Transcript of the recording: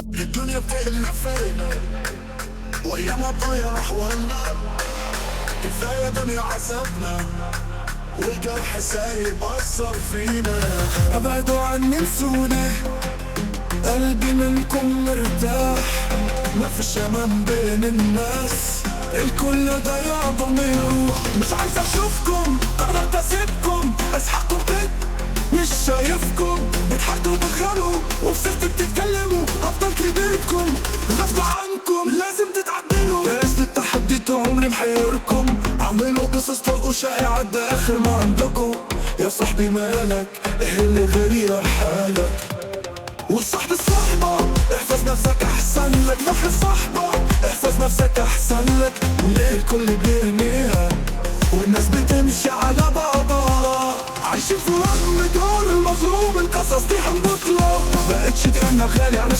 الدنيا بتقلب فينا وأيامها تضيع أحوالنا. كفاية دنيا عذبنا والجرح سايب أثر فينا. ابعدوا عني انسوني، قلبي منكم مرتاح. ما فيش امان بين الناس، الكل ضيع ضميره. مش عايز اشوفكم، قررت اسيبكم، اسحقكم بيت مش شايفكم. بتحكوا بتغلوا وبصرت بتتكلموا، هفضل كبيركم غصب عنكم لازم تتعدلوا. جايز التحدي طول عمري محيركم، عملوا قصص طلقوا شائعات ده اخر ما عندكم. يا صاحبي مالك ايه اللي غير حالك؟ والصاحب الصحبة احفظ نفسك احسن لك. نفس الصحبة احفظ نفسك احسن لك. ليه الكل بيرميها والناس بتمشي على بعضها؟ عايشين في وهم دور المظلوم، القصص دي هنبطلة. مبقتش تقولنا غالي على